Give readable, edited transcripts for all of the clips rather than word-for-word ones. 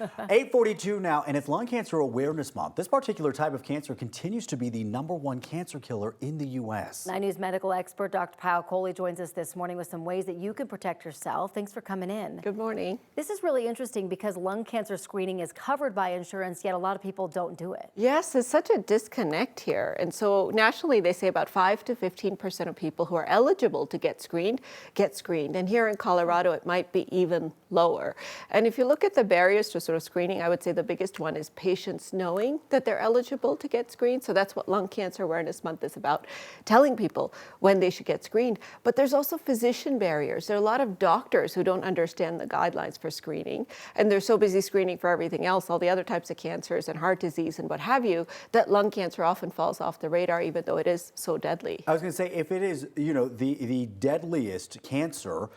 8:42 now, and it's Lung Cancer Awareness Month. This particular type of cancer continues to be the #1 cancer killer in the U.S. 9 News medical expert Dr. Payal Kohli joins us this morning with some ways that you can protect yourself. Thanks for coming in. Good morning. This is really interesting because lung cancer screening is covered by insurance, yet a lot of people don't do it. Yes, there's such a disconnect here. And so nationally, they say about 5 to 15% of people who are eligible to get screened. And here in Colorado, it might be even lower. And if you look at the barriers to sort of screening, I would say the biggest one is patients knowing that they're eligible to get screened. So that's what Lung Cancer Awareness Month is about, telling people when they should get screened. But there's also physician barriers. There are a lot of doctors who don't understand the guidelines for screening, and they're so busy screening for everything else, all the other types of cancers and heart disease and what have you, that lung cancer often falls off the radar, even though it is so deadly. I was going to say, if it is, the deadliest cancer,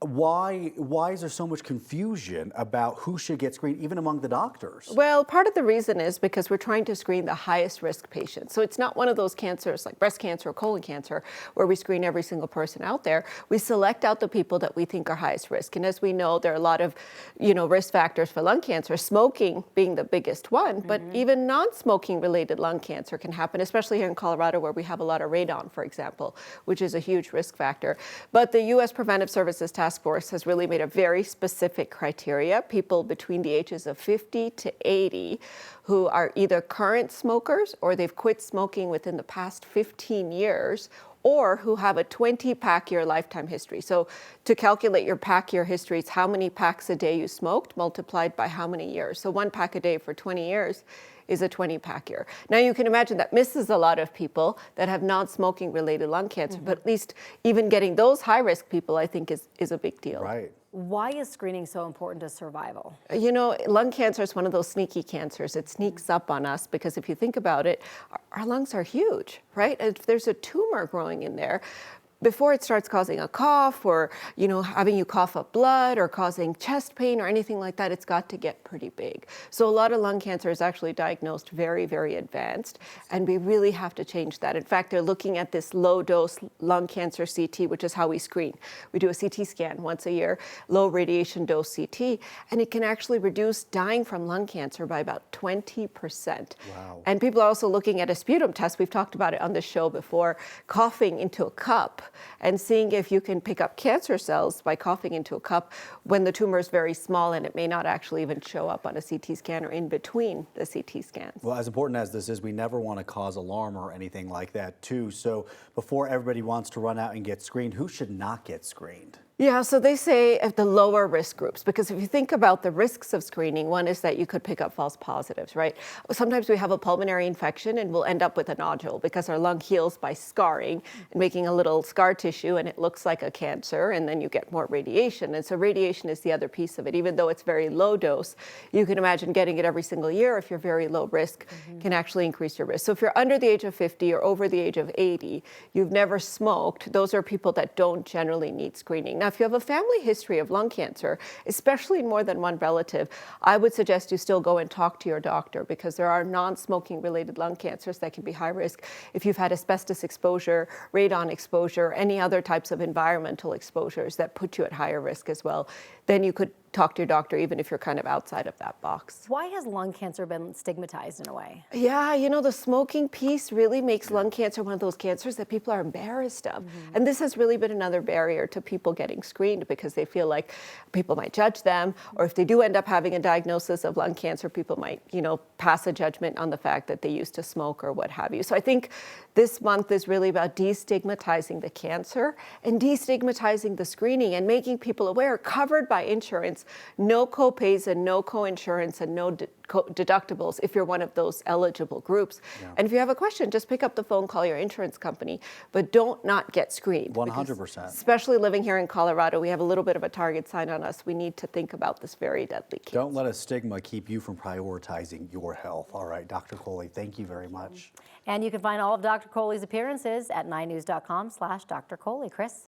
why is there so much confusion about who should get screened, even among the doctors? Well, part of the reason is because we're trying to screen the highest risk patients. So it's not one of those cancers like breast cancer or colon cancer where we screen every single person out there. We select out the people that we think are highest risk. And as we know, there are a lot of, risk factors for lung cancer, smoking being the biggest one, but even non-smoking related lung cancer can happen, especially here in Colorado where we have a lot of radon, for example, which is a huge risk factor. But the U.S. Preventive Services Task Force has really made a very specific criteria. People between the ages of 50 to 80 who are either current smokers or they've quit smoking within the past 15 years or who have a 20-pack year lifetime history. So to calculate your pack year history, it's how many packs a day you smoked multiplied by how many years. So 1 pack a day for 20 years is a 20-pack year. Now you can imagine that misses a lot of people that have non-smoking related lung cancer, but at least even getting those high-risk people, I think, is a big deal. Right. Why is screening so important to survival? Lung cancer is one of those sneaky cancers. It sneaks up on us because if you think about it, our lungs are huge, right? If there's a tumor growing in there, before it starts causing a cough or, having you cough up blood or causing chest pain or anything like that, it's got to get pretty big. So a lot of lung cancer is actually diagnosed very, very advanced, and we really have to change that. In fact, they're looking at this low-dose lung cancer CT, which is how we screen. We do a CT scan once a year, low radiation dose CT, and it can actually reduce dying from lung cancer by about 20%. Wow. And people are also looking at a sputum test. We've talked about it on the show before, coughing into a cup and seeing if you can pick up cancer cells by coughing into a cup when the tumor is very small and it may not actually even show up on a CT scan or in between the CT scans. Well, as important as this is, we never want to cause alarm or anything like that, too. So before everybody wants to run out and get screened, who should not get screened? Yeah, so they say at the lower risk groups, because if you think about the risks of screening, one is that you could pick up false positives, right? Sometimes we have a pulmonary infection and we'll end up with a nodule because our lung heals by scarring and making a little scar tissue and it looks like a cancer, and then you get more radiation. And so radiation is the other piece of it. Even though it's very low dose, you can imagine getting it every single year if you're very low risk can actually increase your risk. So if you're under the age of 50 or over the age of 80, you've never smoked, those are people that don't generally need screening. Now, if you have a family history of lung cancer, especially in more than one relative, I would suggest you still go and talk to your doctor because there are non-smoking related lung cancers that can be high risk. If you've had asbestos exposure, radon exposure, any other types of environmental exposures that put you at higher risk as well, then you could talk to your doctor even if you're kind of outside of that box. Why has lung cancer been stigmatized in a way? Yeah, the smoking piece really makes lung cancer one of those cancers that people are embarrassed of. And this has really been another barrier to people getting screened because they feel like people might judge them, or if they do end up having a diagnosis of lung cancer, people might, pass a judgment on the fact that they used to smoke or what have you. So I think this month is really about destigmatizing the cancer and destigmatizing the screening and making people aware, covered by insurance, no co-pays and no co-insurance and no deductibles if you're one of those eligible groups. Yeah. And if you have a question, just pick up the phone, call your insurance company, but don't not get screened. 100%. Especially living here in Colorado, we have a little bit of a target sign on us. We need to think about this very deadly cancer. Don't let a stigma keep you from prioritizing your health. All right, Dr. Kohli, thank you very much. And you can find all of Dr. Kohli's appearances at 9news.com/Dr. Kohli. Chris?